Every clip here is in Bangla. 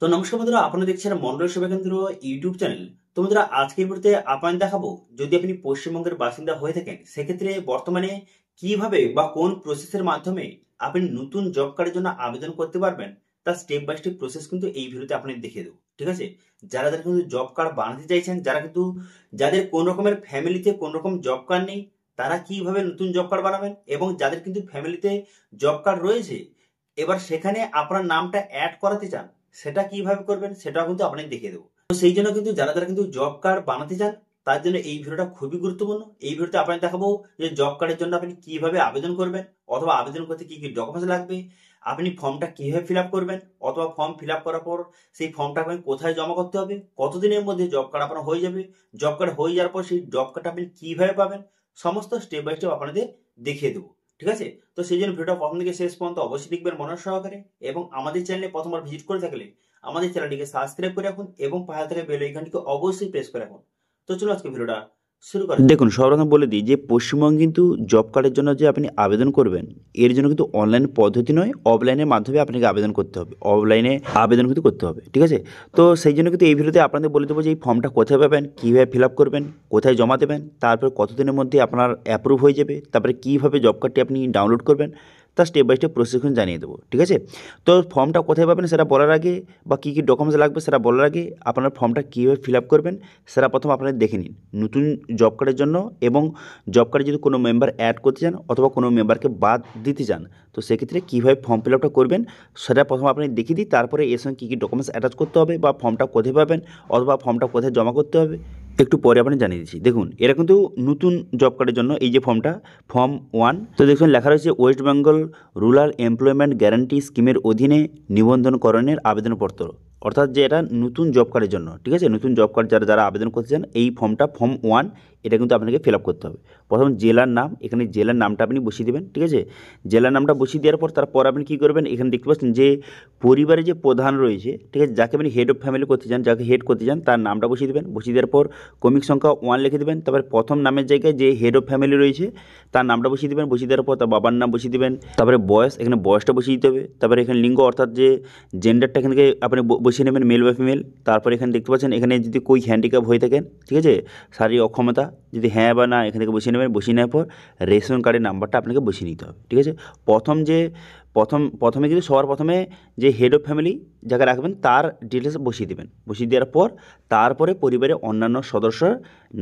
তো নমস্কার বন্ধুরা, আপনারা দেখছেন মন্ডল সেবা কেন্দ্র ইউটিউব চ্যানেল। তো বন্ধুরা, আজকের ভিডিওতে আপনাদের দেখাবো, যদি আপনি পশ্চিমবঙ্গের বাসিন্দা হয়ে থাকেন সেক্ষেত্রে বর্তমানে কিভাবে বা কোন প্রসেসের মাধ্যমে আপনি নতুন জব কার্ডের জন্য আবেদন করতে পারবেন, তার স্টেপ বাই স্টেপ প্রসেস কিন্তু এই ভিডিওতে আপনাদের দেখিয়ে দেবো। ঠিক আছে? যারা যারা কিন্তু জব কার্ড বানাতে চাইছেন, যারা কিন্তু যাদের কোন রকমের ফ্যামিলিতে কোন রকম জব কার্ড নেই, তারা কিভাবে নতুন জব কার্ড বানাবেন, এবং যাদের কিন্তু ফ্যামিলিতে জব কার্ড রয়েছে এবার সেখানে আপনার নামটা অ্যাড করাতে চান, সেটা কিভাবে করবেন সেটাও কিন্তু আপনাকে দেখিয়ে দেবো। তো সেই জন্য কিন্তু যারা যারা কিন্তু জব কার্ড বানাতে চান তার জন্য এই ভিডিওটা খুবই গুরুত্বপূর্ণ। এই ভিডিওতে আপনাকে দেখাবো যে জব কার্ডের জন্য আপনি কিভাবে আবেদন করবেন, অথবা আবেদন করতে কি কি ডকুমেন্টস লাগবে, আপনি ফর্মটা কিভাবে ফিল আপ করবেন, অথবা ফর্ম ফিল আপ করার পর সেই ফর্মটা আপনি কোথায় জমা করতে হবে, কতদিনের মধ্যে জব কার্ড আপনার হয়ে যাবে, জব কার্ড হয়ে যাওয়ার পর সেই জব কার্ডটা আপনি কিভাবে পাবেন, সমস্ত স্টেপ বাই স্টেপ আপনাদের দেখিয়ে দেবো। ঠিক আছে? তো সেই জন্য ভিডিওটা প্রথম থেকে শেষ পর্যন্ত অবশ্যই দেখবেন মনোযোগ সহকারে, এবং আমাদের চ্যানেলে প্রথমবার ভিজিট করে থাকলে আমাদের চ্যানেলটিকে সাবস্ক্রাইব করে রাখুন এবং পাশে থাকা বেল আইকনটিকে অবশ্যই প্রেস করে রাখুন। তো চলো আজকে ভিডিওটা শুরু করা যাক। দেখুন, সর্বপ্রথম বলে দিই যে পশ্চিমবঙ্গে কিন্তু জব কার্ডের জন্য যে আপনি আবেদন করবেন, এর জন্য কিন্তু অনলাইন পদ্ধতি নয়, অফলাইনের মাধ্যমে আপনাকে আবেদন করতে হবে। অফলাইনে আবেদন কিন্তু করতে হবে। ঠিক আছে? তো সেই জন্য কিন্তু এই ভিডিওতে আপনাদের বলে দেবো যে এই ফর্মটা কোথায় পাবেন, কীভাবে ফিল আপ করবেন, কোথায় জমা দেবেন, তারপর কতদিনের মধ্যে আপনার অ্যাপ্রুভ হয়ে যাবে, তারপরে কীভাবে জব কার্ডটি আপনি ডাউনলোড করবেন, তার স্টেপ বাই স্টেপ প্রসেসিং জানিয়ে দেবো। ঠিক আছে? তো ফর্মটা কোথায় পাবেন সেটা বলার আগে, বা কী কী ডকুমেন্টস লাগবে সেটা বলার আগে, আপনার ফর্মটা কীভাবে ফিল আপ করবেন সেটা প্রথম আপনারা দেখে নিন। নতুন জব কার্ডের জন্য, এবং জব কার্ডে যদি কোনো মেম্বার অ্যাড করতে চান অথবা কোনো মেম্বারকে বাদ দিতে চান, তো সেক্ষেত্রে কীভাবে ফর্ম ফিল আপটা করবেন সেটা প্রথম আপনি দেখিয়ে দিই। তারপরে এর সঙ্গে কী কী ডকুমেন্টস অ্যাটাচ করতে হবে, বা ফর্মটা কোথায় পাবেন, অথবা ফর্মটা কোথায় জমা করতে হবে একটু পরে আপনি জানিয়ে দিচ্ছি। দেখুন, এরা কিন্তু নতুন জব কার্ডের জন্য এই যে ফর্মটা, ফর্ম 1, তো দেখুন লেখা রয়েছে West Bengal rural employment guarantee স্কিমের অধীনে নিবন্ধনকরণের আবেদনপত্র। অর্থাৎ যে এটা নতুন জব কার্ডের জন্য। ঠিক আছে? নতুন জব কার্ড যারা যারা আবেদন করতে চান, এই ফর্মটা ফর্ম 1, এটা কিন্তু আপনাকে ফিল আপ করতে হবে। প্রথম জেলার নাম, এখানে জেলার নামটা আপনি বসিয়ে দেবেন। ঠিক আছে? জেলার নামটা বসিয়ে দেওয়ার পর তারপর আপনি কী করবেন, এখানে দেখতে পাচ্ছেন যে পরিবারে যে প্রধান রয়েছে, ঠিক আছে, যাকে আপনি হেড অফ ফ্যামিলি করতে চান, যাকে হেড করতে চান তার নামটা বসিয়ে দেবেন। বসিয়ে দেওয়ার পর ক্রমিক সংখ্যা 1 লিখে দেবেন। তারপরে প্রথম নামের জায়গায় যে হেড অফ ফ্যামিলি রয়েছে তার নামটা বসিয়ে দেবেন। বসিয়ে দেওয়ার পর তার বাবার নাম বসিয়ে দেবেন। তারপরে বয়স, এখানে বয়সটা বসিয়ে দিতে হবে। তারপরে এখানে লিঙ্গ, অর্থাৎ যে জেন্ডারটা এখান থেকে আপনি বসিয়ে নেবেন, মেল বা ফিমেল। তারপরে এখানে দেখতে পাচ্ছেন এখানে যদি কোই হ্যান্ডিক্যাপ হয়ে থাকেন, ঠিক আছে, শারীরিক অক্ষমতা, যদি হ্যাঁ বা না এখান থেকে বসিয়ে নেবেন। বসিয়ে নেওয়ার পর রেশন কার্ডের নাম্বারটা আপনাকে বসিয়ে নিতে হবে। ঠিক আছে? প্রথমে কিন্তু সবার প্রথমে যে হেড অফ ফ্যামিলি যাকে রাখবেন তার ডিটেলস বসিয়ে দেবেন। বসিয়ে দেওয়ার পর তারপরে পরিবারের অন্যান্য সদস্যর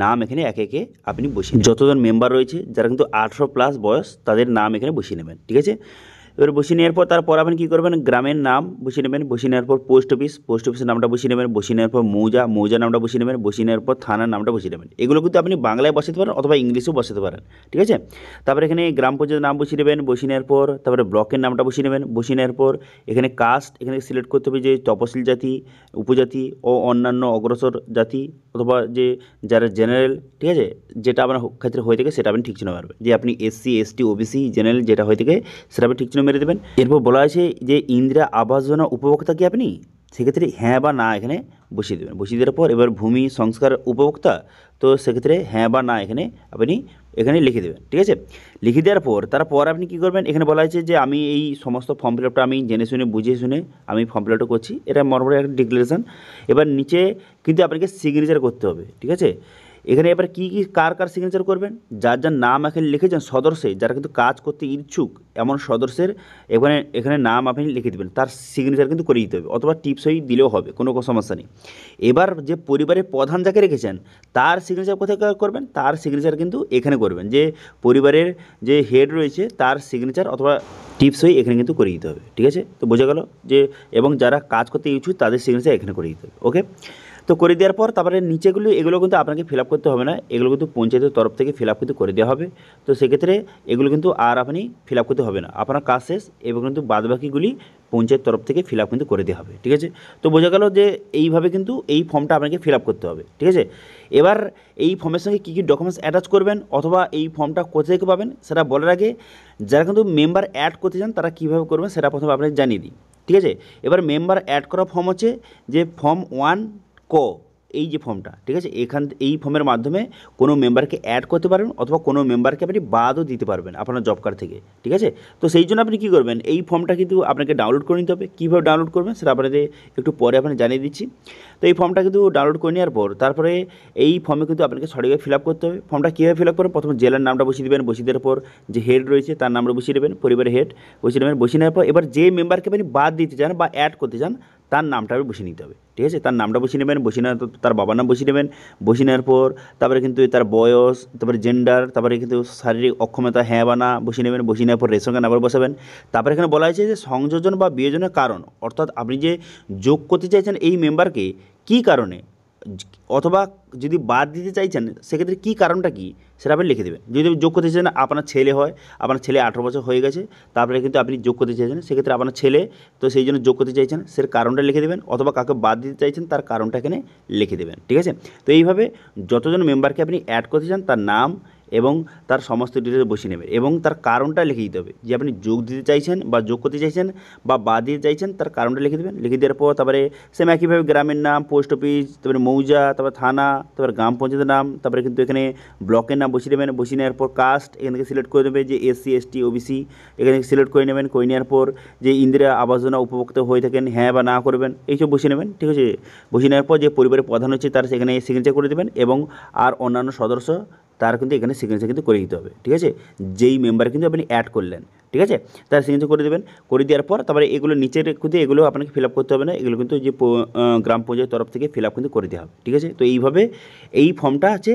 নাম এখানে একে একে আপনি বসিয়ে, যতজন মেম্বার রয়েছে যারা কিন্তু 18+ বয়স তাদের নাম এখানে বসিয়ে নেবেন। ঠিক আছে? এবার বসিয়ে নেওয়ার পর তারপর আপনি কী করবেন, গ্রামের নাম বসিয়ে নেবেন। বসিয়ে নেওয়ার পর পোস্ট অফিসের নামটা বসিয়ে নেবেন। বসিয়ে নেওয়ার পর মৌজা নামটা বসিয়ে নেবেন। বসিয়ে নেওয়ার পর থানার নামটা বসিয়ে নেবেন। এগুলো কিন্তু আপনি বাংলায় বসাতে পারেন অথবা ইংলিশেও বসাতে পারেন। ঠিক আছে? তারপরে এখানে গ্রাম পঞ্চায়েতের নাম বসিয়ে নেবেন। বসিয়ে নেওয়ার পর তারপরে ব্লকের নামটা বসিয়ে নেবেন। বসিয়ে নেওয়ার পর এখানে কাস্ট এখানে সিলেক্ট করতে হবে, যে তপশিল জাতি, উপজাতি ও অন্যান্য অগ্রসর জাতি, অথবা যে যারা জেনারেল। ঠিক আছে? যেটা আপনার ক্ষেত্রে হয়ে থাকে সেটা আপনি ঠিক চিহ্ন মারবেন। যে আপনি SC ST OBC জেনারেল যেটা হয়ে থাকে সেটা আপনি ঠিক চিহ্ন মেরে দেবেন। এরপর বলা আছে যে ইন্দিরা আবাস যোজনা উপভোক্তা কি আপনি, সেক্ষেত্রে হ্যাঁ বা না এখানে বসিয়ে দেবেন। বসিয়ে দেওয়ার পর এবার ভূমি সংস্কার উপভোক্তা, তো সেক্ষেত্রে হ্যাঁ বা না এখানে আপনি এখানে লিখে দেবেন। ঠিক আছে? লিখে দেওয়ার পর তারপর আপনি কী করবেন, এখানে বলা আছে যে আমি এই সমস্ত ফর্ম ফিল আপটা আমি জেনে শুনে বুঝে শুনে আমি ফর্ম ফিল আপটা করছি, এটা মোটামুটি একটা ডিক্লারেশন। এবার নিচে কিন্তু আপনাকে সিগনেচার করতে হবে। ঠিক আছে? এখানে এবার কী কী কার সিগনেচার করবেন, যার যার নাম এখানে লিখেছেন সদস্যে, যারা কিন্তু কাজ করতে ইচ্ছুক এমন সদস্যের এখানে নাম আপনি লিখে দেবেন। তার সিগনেচার কিন্তু করে দিতে হবে, অথবা টিপসই দিলেও হবে, কোনো সমস্যা নেই। এবার যে পরিবারের প্রধান যাকে রেখেছেন তার সিগনেচার কোথায় করবেন, তার সিগনেচার কিন্তু এখানে করবেন। যে পরিবারের যে হেড রয়েছে তার সিগনেচার অথবা টিপসই এখানে কিন্তু করে দিতে হবে। ঠিক আছে? তো বোঝা গেল যে, এবং যারা কাজ করতে ইচ্ছুক তাদের সিগনেচার এখানে করে দিতে হবে। ওকে? তো করে দেওয়ার পর তারপরে নিচেগুলো এগুলো কিন্তু আপনাকে ফিল আপ করতে হবে না, এগুলো কিন্তু পঞ্চায়েতের তরফ থেকে ফিল আপ কিন্তু করে দেওয়া হবে। তো সেক্ষেত্রে এগুলো কিন্তু আর আপনি ফিল আপ করতে হবে না, আপনার কাজ শেষ। এবং কিন্তু বাদবাকিগুলি পঞ্চায়েত তরফ থেকে ফিল আপ কিন্তু করে দেওয়া হবে। ঠিক আছে? তো বোঝা গেল যে এইভাবে কিন্তু এই ফর্মটা আপনাকে ফিল আপ করতে হবে। ঠিক আছে? এবার এই ফর্মের সঙ্গে কী কী ডকুমেন্টস অ্যাটাচ করবেন, অথবা এই ফর্মটা কোথা থেকে পাবেন সেটা বলার আগে, যারা কিন্তু মেম্বার অ্যাড করতে চান তারা কীভাবে করবেন সেটা প্রথমে আপনাকে জানিয়ে দিই। ঠিক আছে? এবার মেম্বার অ্যাড করা ফর্ম হচ্ছে যে ফর্ম 1 ক, এই যে ফর্মটা, ঠিক আছে, এই ফর্মের মাধ্যমে কোনো মেম্বারকে অ্যাড করতে পারবেন অথবা কোনো মেম্বারকে আপনি বাদও দিতে পারবেন আপনার জব কার্ড থেকে, ঠিক আছে। তো সেই জন্য আপনি কী করবেন, এই ফর্মটা কিন্তু আপনাকে ডাউনলোড করে নিতে হবে। কীভাবে ডাউনলোড করবেন সেটা আপনাদের একটু পরে আপনাকে জানিয়ে দিচ্ছি। তো এই ফর্মটা কিন্তু ডাউনলোড করে নেওয়ার পর তারপরে এই ফর্মে কিন্তু আপনাকে সঠিকভাবে ফিল আপ করতে হবে। ফর্মটা কীভাবে ফিল আপ করবেন, প্রথমে জেলার নামটা বসিয়ে দেবেন, বসিয়ে দেওয়ার পর যে হেড রয়েছে তার নামটা বসিয়ে দেবেন, পরিবারের হেড বসিয়ে দেবেন। বসিয়ে নেওয়ার পর এবার যে মেম্বারকে আপনি বাদ দিতে চান বা অ্যাড করতে চান তার নামটা আপনি বসিয়ে নিতে হবে, ঠিক আছে। তার নামটা বসিয়ে নেবেন, বসিয়ে নেওয়ার তার বাবার নাম বসিয়ে নেবেন। বসিয়ে নেওয়ার পর তারপরে কিন্তু তার বয়স, তারপরে জেন্ডার, তারপরে কিন্তু শারীরিক অক্ষমতা হ্যাঁ বা না বসিয়ে নেবেন। বসিয়ে নেওয়ার পর রেশন কার্ড নাম্বার বসাবেন। তারপরে এখানে বলা হয়েছে যে সংযোজন বা বিয়োজনের কারণ, অর্থাৎ আপনি যে যোগ করতে চাইছেন এই মেম্বারকে কী কারণে, অথবা যদি বাদ দিতে চাইছেন সেক্ষেত্রে কী কারণটা কী সেটা আপনি লিখে দেবেন। যদি যোগ করতে চাইছেন আপনার ছেলে হয়, আপনার ছেলে 18 বছর হয়ে গেছে, তারপরে কিন্তু আপনি যোগ করতে চাইছেন, সেক্ষেত্রে আপনার ছেলে, তো সেই জন্য যোগ করতে চাইছেন সের কারণটা লিখে দেবেন, অথবা কাকে বাদ দিতে চাইছেন তার কারণটা এখানে লিখে দেবেন, ঠিক আছে। তো এইভাবে যতজন মেম্বারকে আপনি অ্যাড করতে চান তার নাম এবং তার সমস্ত ডিটেলস বসিয়ে নেবেন এবং তার কারণটা লিখে দিতে হবে, যে আপনি যোগ দিতে চাইছেন বা যোগ করতে চাইছেন বা বাদ দিতে চাইছেন তার কারণটা লিখে দেবেন। লিখে দেওয়ার পর তারপরে সেম একইভাবে গ্রামের নাম, পোস্ট অফিস, তারপরে মৌজা, তারপরে থানা, তারপরে গ্রাম পঞ্চায়েতের নাম, তারপরে কিন্তু এখানে ব্লকের নাম বসিয়ে দেবেন। বসিয়ে নেওয়ার পর কাস্ট এখান থেকে সিলেক্ট করে দেবে, যে SC ST OBC এখান থেকে সিলেক্ট করে নেবেন। করে নেওয়ার পর যে ইন্দিরা আবাস যোজনা উপভোক্তা হয়ে থাকেন হ্যাঁ বা না করবেন এইসব বসিয়ে নেবেন, ঠিক আছে। বসিয়ে নেওয়ার পর যে পরিবারের প্রধান হচ্ছে তার সেখানে সিগনেচার করে দেবেন এবং আর অন্যান্য সদস্য তার কিন্তু এখানে সিগনেচার কিন্তু করে দিতে হবে, ঠিক আছে। যেই মেম্বার কিন্তু আপনি অ্যাড করলেন, ঠিক আছে, তার সিগনেচার করে দেবেন। করে দেওয়ার পর তারপরে এগুলো নিচের কিন্তু এগুলো আপনাকে ফিল আপ করতে হবে না, এগুলো কিন্তু যে গ্রাম পঞ্চায়েত তরফ থেকে ফিল আপ কিন্তু করে দেওয়া হবে, ঠিক আছে। তো এইভাবে এই ফর্মটা আছে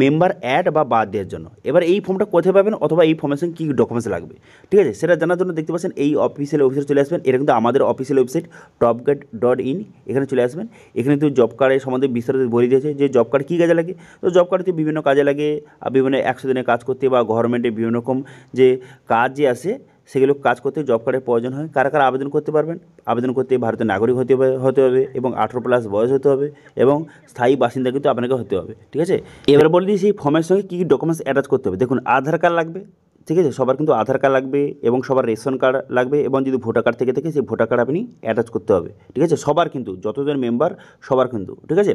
মেম্বার অ্যাড বা বাদ দেওয়ার জন্য। এবার এই ফর্মটা কোথায় পাবেন অথবা এই ফর্মের সঙ্গে কী ডকুমেন্টস লাগবে, ঠিক আছে, সেটা জানার জন্য দেখতে পাচ্ছেন এই অফিসিয়াল ওয়েবসাইটে চলে আসবেন। এটা কিন্তু আমাদের অফিসিয়াল ওয়েবসাইট topguide.in, এখানে চলে আসবেন। এখানে কিন্তু জব কার্ডের সম্বন্ধে বিস্তারিত বলে দিয়েছে যে জব কার্ড কী কাজে লাগে। তো জব কার্ড বিভিন্ন কাজে লাগে, বিভিন্ন 100 দিনের কাজ করতে বা গভর্নমেন্টের বিভিন্ন রকম যে কাজ যে আসে সেগুলো কাজ করতে জব কার্ডের প্রয়োজন হয়। কারা কারা আবেদন করতে পারবেন, আবেদন করতে ভারতের নাগরিক হতে হবে এবং 18+ বয়স হতে হবে এবং স্থায়ী বাসিন্দা কিন্তু আপনাকে হতে হবে, ঠিক আছে। এবার বলে দিই সেই ফর্মের সঙ্গে কী কী ডকুমেন্টস অ্যাটাচ করতে হবে। দেখুন, আধার কার্ড লাগবে, ঠিক আছে, সবার কিন্তু আধার কার্ড লাগবে এবং সবার রেশন কার্ড লাগবে এবং যদি ভোটার কার্ড থেকে থাকে সেই ভোটার কার্ড আপনি অ্যাটাচ করতে হবে, ঠিক আছে, সবার কিন্তু যতজন মেম্বার সবার কিন্তু, ঠিক আছে।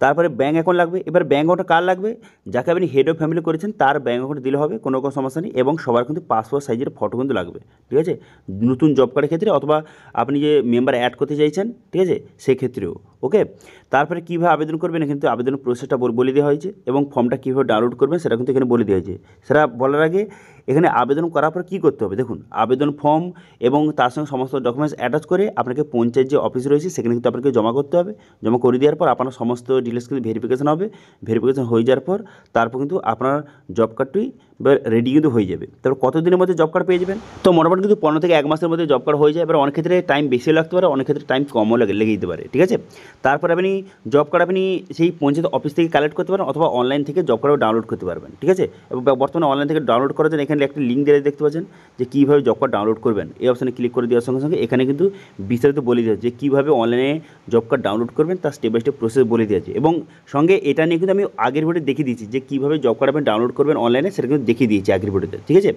তারপরে ব্যাঙ্ক অ্যাকাউন্ট লাগবে। এবার ব্যাঙ্ক অ্যাকাউন্ট কার লাগবে, যাকে আপনি হেড অফ ফ্যামিলি করেছেন তার ব্যাঙ্ক অ্যাকাউন্ট দিলে হবে, কোনো রকম সমস্যা নেই। এবং সবার কিন্তু পাসপোর্ট সাইজের ফটো কিন্তু লাগবে, ঠিক আছে, নতুন জব কার্ডের ক্ষেত্রে অথবা আপনি যে মেম্বার অ্যাড করতে চাইছেন, ঠিক আছে, সেক্ষেত্রেও ওকে। তারপরে কীভাবে আবেদন করবেন কিন্তু আবেদন প্রসেসটা বলে দেওয়া হয়েছে এবং ফর্মটা কীভাবে ডাউনলোড করবেন সেটা কিন্তু এখানে বলে দেওয়া হয়েছে। সেটা বলার আগে এখানে আবেদন করার পর কী করতে হবে, দেখুন, আবেদন ফর্ম এবং তার সঙ্গে সমস্ত ডকুমেন্টস অ্যাটাচ করে আপনাকে পঞ্চায়েত যে অফিস রয়েছে সেখানে কিন্তু আপনাকে জমা করতে হবে। জমা করে দেওয়ার পর আপনার সমস্ত ডিটেলস কিন্তু ভেরিফিকেশন হবে। ভেরিফিকেশন হয়ে যাওয়ার পর তারপর কিন্তু আপনার জব কার্ডটি রেডি কিন্তু হয়ে যাবে। তারপর কত দিনের মধ্যে জব কার্ড পেয়ে যাবেন, তো মোটামুটি কিন্তু 15 থেকে 1 মাসের মধ্যে জব কার্ড হয়ে যায়। এবার অনেক ক্ষেত্রে টাইম বেশি লাগতে পারে, অনেক ক্ষেত্রে টাইম কমও লেগে যেতে পারে, ঠিক আছে। তারপর আপনি জব কার্ড আপনি সেই পঞ্চায়েত অফিস থেকে কালেক্ট করতে পারেন অথবা অনলাইন থেকে জব কার্ড ডাউনলোড করতে পারবেন, ঠিক আছে। এবং বর্তমানে অনলাইন থেকে ডাউনলোড করার জন্য এখানে একটা লিঙ্ক দিয়ে দেখতে পাচ্ছেন যে কীভাবে জব কার্ড ডাউনলোড করবেন। এই অপশানে ক্লিক করে দেওয়ার সঙ্গে সঙ্গে এখানে কিন্তু বিস্তারিত বলে দেওয়া যে কীভাবে অনলাইনে জব কার্ড ডাউনলোড করবেন তার স্টেপ বাই স্টেপ প্রসেস বলে দেওয়া আছে। এবং সঙ্গে এটা নিয়ে কিন্তু আমি আগের ভিডিও দেখিয়ে দিয়েছি যে কীভাবে জব কার্ড আপনি ডাউনলোড করবেন অনলাইনে, সেটা কিন্তু দেখিয়ে দিয়েছি আগের ভিডিওতে, ঠিক আছে।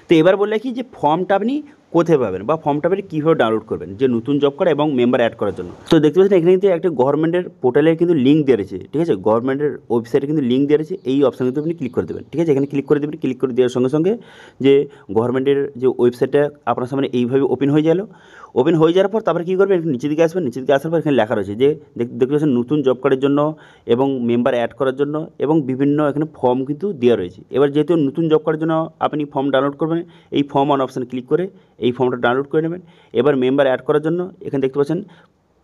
তো এবার বললে কি যে ফর্মটা আপনি কোথায় পাবেন বা ফর্মটা আপনি কীভাবে ডাউনলোড করবেন যে নতুন জব কার্ড এবং মেম্বার অ্যাড করার জন্য। তো দেখতে পাচ্ছেন এখানে কিন্তু একটা গভর্নমেন্টের পোর্টালের কিন্তু লিঙ্ক দেওয়া রয়েছে, ঠিক আছে, গভর্নমেন্টের ওয়েবসাইটে কিন্তু লিঙ্ক দেওয়া রয়েছে। এই অপশানে কিন্তু আপনি ক্লিক করে দেবেন, ঠিক আছে। এখানে ক্লিক করে দেবেন, ক্লিক করে দেওয়ার সঙ্গে সঙ্গে যে গভর্নমেন্টের যে ওয়েবসাইটটা আপনার সামনে এইভাবে ওপেন হয়ে গেল। ওপেন হয়ে যাওয়ার পর তারপরে কী করবেন, নিচের দিকে আসবেন। নিচের দিকে আসার পর এখানে লেখা রয়েছে যে দেখতে পাচ্ছেন নতুন জব কার্ডের জন্য এবং মেম্বার অ্যাড করার জন্য এবং বিভিন্ন এখানে ফর্ম কিন্তু দেওয়া রয়েছে। এবার যেহেতু নতুন জব কার্ডের জন্য আপনি ফর্ম ডাউনলোড করবেন, এই ফর্ম অন অপশানে ক্লিক করে এই ফর্মটা ডাউনলোড করে নেবেন। এবার মেম্বার অ্যাড করার জন্য এখানে দেখতে পাচ্ছেন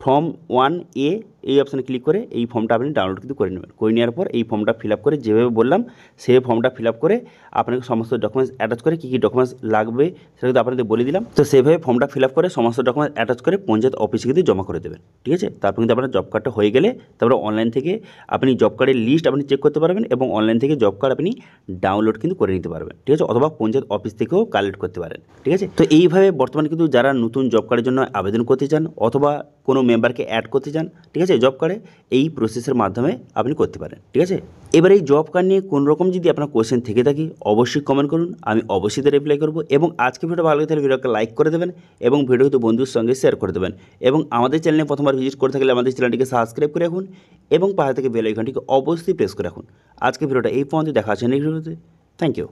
ফর্ম 1A, এই অপশানে ক্লিক করে এই ফর্মটা আপনি ডাউনলোড কিন্তু করে নেবেন। করে নেওয়ার পর এই ফর্মটা ফিল আপ করে যেভাবে বললাম সেই ফর্মটা ফিল আপ করে আপনাকে সমস্ত ডকুমেন্টস অ্যাটাচ করে কী কী ডকুমেন্টস লাগবে সেটা কিন্তু আপনাদের বলে দিলাম। তো সেভাবে ফর্মটা ফিল আপ করে সমস্ত ডকুমেন্টস অ্যাটাচ করে পঞ্চায়েত অফিসে কিন্তু জমা করে দেবেন, ঠিক আছে। তারপর কিন্তু আপনার জব কার্ডটা হয়ে গেলে তারপরে অনলাইন থেকে আপনি জব কার্ডের লিস্ট আপনি চেক করতে পারবেন এবং অনলাইন থেকে জব কার্ড আপনি ডাউনলোড কিন্তু করে নিতে পারবেন, ঠিক আছে, অথবা পঞ্চায়েত অফিস থেকেও কালেক্ট করতে পারেন, ঠিক আছে। তো এইভাবে বর্তমানে কিন্তু যারা নতুন জব কার্ডের জন্য আবেদন করতে চান অথবা কোনো মেম্বারকে অ্যাড করতে চান, ঠিক আছে, আছে, জব কার্ডে এই প্রসেসের মাধ্যমে আপনি করতে পারেন। ঠিক আছে, এবার এই জব কার্ড নিয়ে কোনো রকম যদি আপনার কোয়েশ্চেন থেকে থাকে অবশ্যই কমেন্ট করুন, আমি অবশ্যই তার রিপ্লাই করবো। এবং আজকে ভিডিও ভালো লাগে তাহলে ভিডিওকে লাইক করে দেবেন এবং ভিডিওকে বন্ধুর সঙ্গে শেয়ার করে দেবেন। এবং আমাদের চ্যানেলে প্রথমবার ভিজিট করে থাকলে আমাদের চ্যানেলটিকে সাবস্ক্রাইব করে রাখুন এবং পাশে থেকে বেল আইকনটিকে অবশ্যই প্রেস করে রাখুন। আজকে ভিডিওটা এই পর্যন্ত, দেখা আছে নেক্সট ভিডিওতে। Thank you.